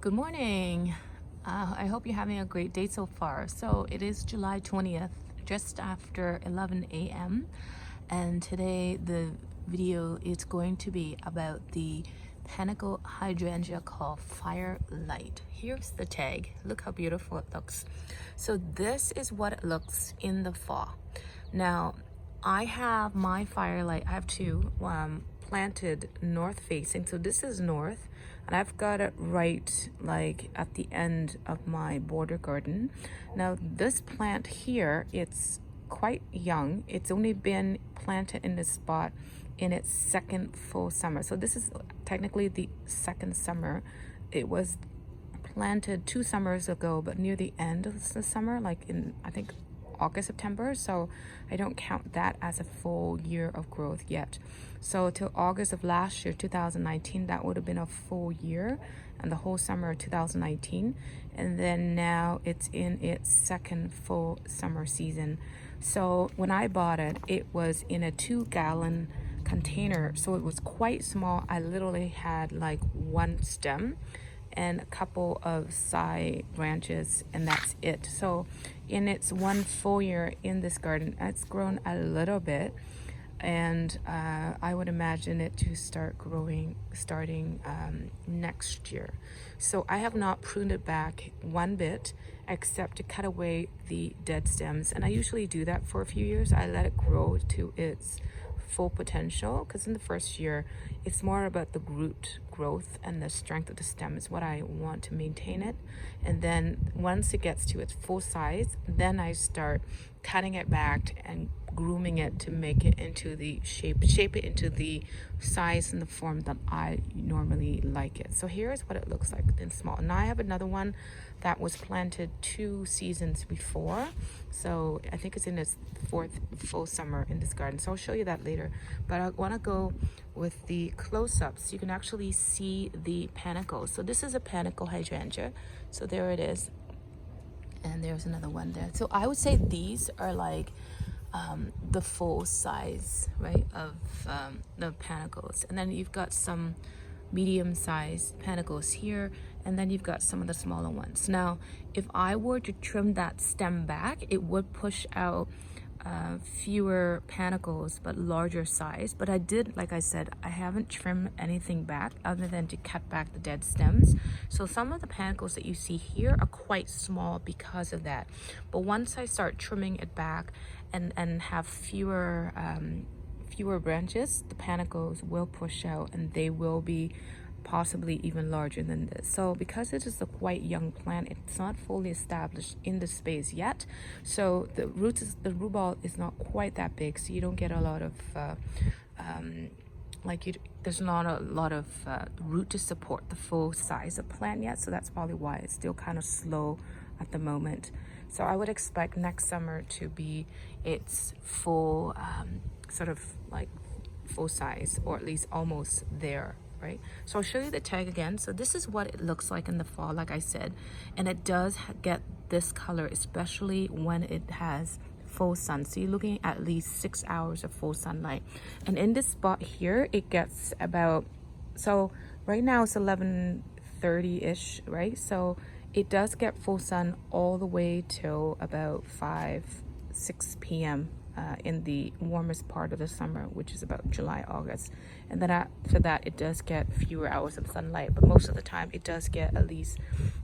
Good morning. I hope you're having a great day so far. So it is July 20th, just after 11 a.m. And today the video is going to be about the Panicle hydrangea called Firelight. Here's the tag. Look how beautiful it looks. So this is what it looks in the fall. Now, I have my Firelight, I have two planted north facing. So this is north, and I've got it right like at the end of my border garden. Now this plant here, it's quite young. It's only been planted in this spot in its second full summer. So this is technically the second summer. It was planted 2 summers ago, but near the end of the summer, like in I think August, September, so I don't count that as a full year of growth yet. So till August of last year, 2019, that would have been a full year, and the whole summer of 2019, and then now it's in its second full summer season. So when I bought it, it was in a 2-gallon container, so it was quite small. I literally had like one stem and a couple of side branches, and that's it. So in its one full year in this garden, it's grown a little bit, and I would imagine it to start growing starting next year. So I have not pruned it back one bit, except to cut away the dead stems, and I usually do that for a few years. I let it grow to its full potential, because in the first year it's more about the root growth and the strength of the stem is what I want to maintain it. And then once it gets to its full size, then I start cutting it back and grooming it to make it into the shape it into the size and the form that I normally like it. So here's what it looks like in small. Now I have another one that was planted 2 seasons before, so I think it's in its 4th full summer in this garden, so I'll show you that later. But I want to go with the close-ups. You can actually see the panicle. So this is a panicle hydrangea, so there it is, and there's another one there. So I would say these are like the full size, right, of the panicles, and then you've got some medium-sized panicles here, and then you've got some of the smaller ones. Now if I were to trim that stem back, it would push out fewer panicles but larger size. But I did, like I said, I haven't trimmed anything back other than to cut back the dead stems. So some of the panicles that you see here are quite small because of that. But once I start trimming it back and have fewer branches, the panicles will push out and they will be possibly even larger than this. So because it is a quite young plant, it's not fully established in the space yet, so the root ball is not quite that big, so you don't get a lot of there's not a lot of root to support the full size of plant yet. So that's probably why it's still kind of slow at the moment. So I would expect next summer to be its full sort of like full size, or at least almost there, right? So I'll show you the tag again. So this is what it looks like in the fall, like I said, and it does get this color, especially when it has full sun. So you're looking at least 6 hours of full sunlight, and in this spot here it gets about, so right now it's 11:30ish, right? So it does get full sun all the way till about 5-6 p.m. In the warmest part of the summer, which is about July, August. And then after that, it does get fewer hours of sunlight, but most of the time it does get at least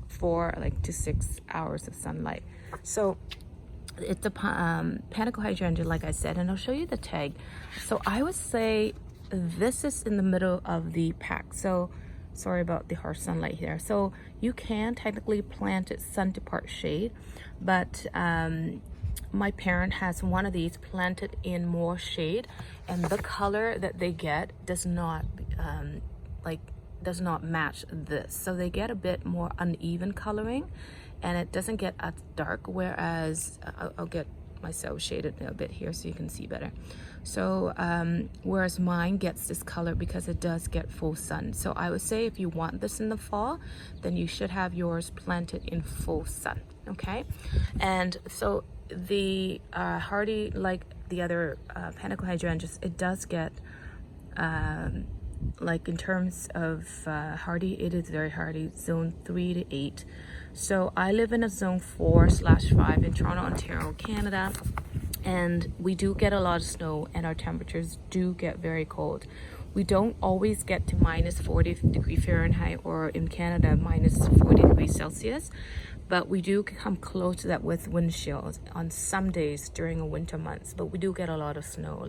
4 to 6 hours of sunlight. So it's a panicle hydrangea, like I said, and I'll show you the tag. So I would say this is in the middle of the pack. So sorry about the harsh sunlight here. So you can technically plant it sun to part shade, but my parent has one of these planted in more shade, and the color that they get does not match this. So they get a bit more uneven coloring, and it doesn't get as dark, whereas I'll get myself shaded a bit here so you can see better. So whereas mine gets this color because it does get full sun. So I would say if you want this in the fall, then you should have yours planted in full sun, okay? And so the hardy, like the other panicle hydrangeas, it does get like in terms of hardy, it is very hardy, zone 3 to 8. So I live in a zone 4/5 in Toronto, Ontario, Canada, and we do get a lot of snow, and our temperatures do get very cold. We don't always get to minus 40 degrees Fahrenheit, or in Canada minus 40 degrees Celsius, but we do come close to that with wind chills on some days during a winter months. But we do get a lot of snow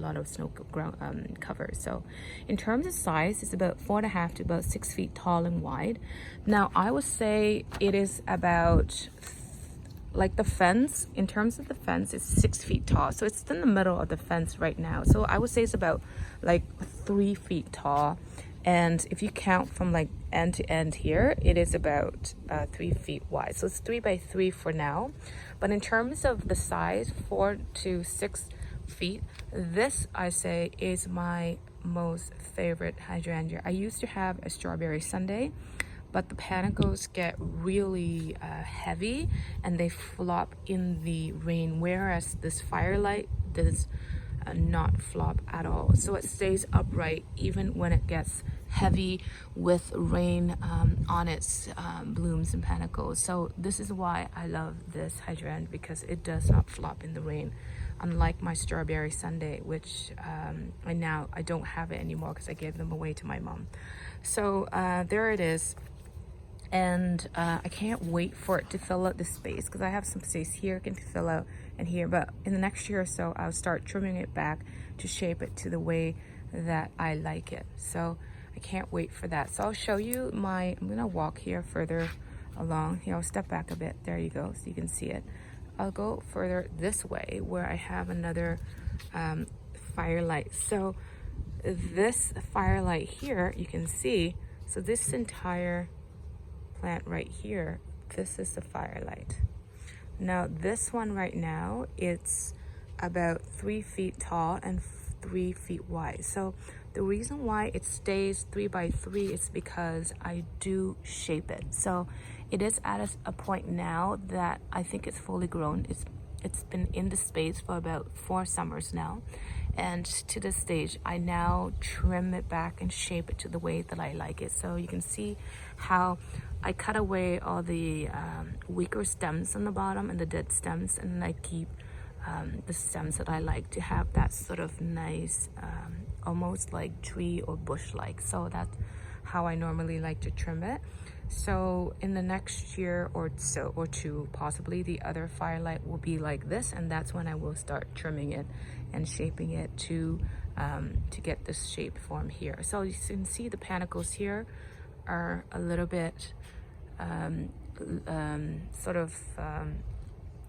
ground cover. So in terms of size, it's about 4.5 to about 6 feet tall and wide. Now I would say it is about, like the fence, in terms of the fence, is 6 feet tall. So it's in the middle of the fence right now. So I would say it's about like 3 feet tall. And if you count from like end to end here, it is about 3 feet wide. So it's 3 by 3 for now. But in terms of the size, 4 to 6 feet, this I say is my most favorite hydrangea. I used to have a strawberry sundae, but the panicles get really heavy and they flop in the rain, whereas this Firelight does not flop at all. So it stays upright even when it gets heavy with rain on its blooms and panicles. So this is why I love this hydrangea, because it does not flop in the rain, unlike my strawberry sundae, which I don't have it anymore because I gave them away to my mom. So there it is. And I can't wait for it to fill out the space, because I have some space here it can fill out and here, but in the next year or so I'll start trimming it back to shape it to the way that I like it. So I can't wait for that. So I'll show you I'm gonna walk here further along here. I'll step back a bit, there you go, so you can see it. I'll go further this way where I have another Firelight. So this Firelight here, you can see, so this entire plant right here, this is the Firelight. Now this one right now, it's about 3 feet tall and 3 feet wide. So the reason why it stays 3 by 3 is because I do shape it. So it is at a point now that I think it's fully grown. It's been in the space for about 4 summers now, and to this stage I now trim it back and shape it to the way that I like it. So you can see how I cut away all the weaker stems on the bottom and the dead stems, and I keep the stems that I like to have that sort of nice almost like tree or bush like. So that's how I normally like to trim it. So in the next year or so or two, possibly, the other Firelight will be like this, and that's when I will start trimming it and shaping it to get this shape form here. So you can see the panicles here are a little bit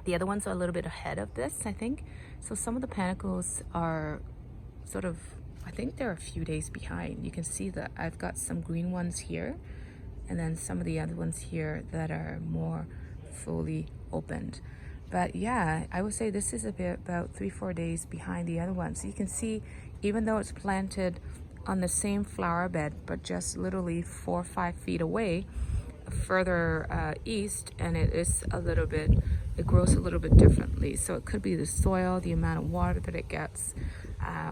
the other ones are a little bit ahead of this, I think. So some of the panicles are sort of, I think they're a few days behind. You can see that I've got some green ones here, and then some of the other ones here that are more fully opened. But yeah, I would say this is about 3-4 days behind the other ones. So you can see, even though it's planted on the same flower bed, but just literally 4 or 5 feet away, further east, and it grows a little bit differently. So it could be the soil, the amount of water that it gets,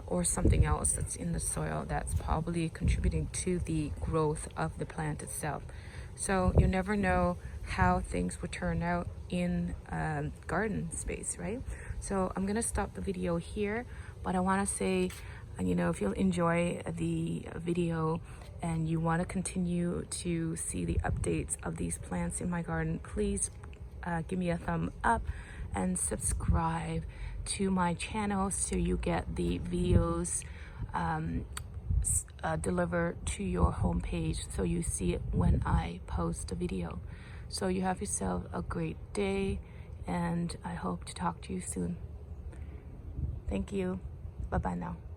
or something else that's in the soil that's probably contributing to the growth of the plant itself. So you never know how things would turn out in garden space, right? So I'm gonna stop the video here, but I want to say, you know, if you'll enjoy the video and you want to continue to see the updates of these plants in my garden, please give me a thumb up and subscribe to my channel so you get the videos delivered to your homepage, so you see it when I post a video. So you have yourself a great day, and I hope to talk to you soon. Thank you. Bye-bye now.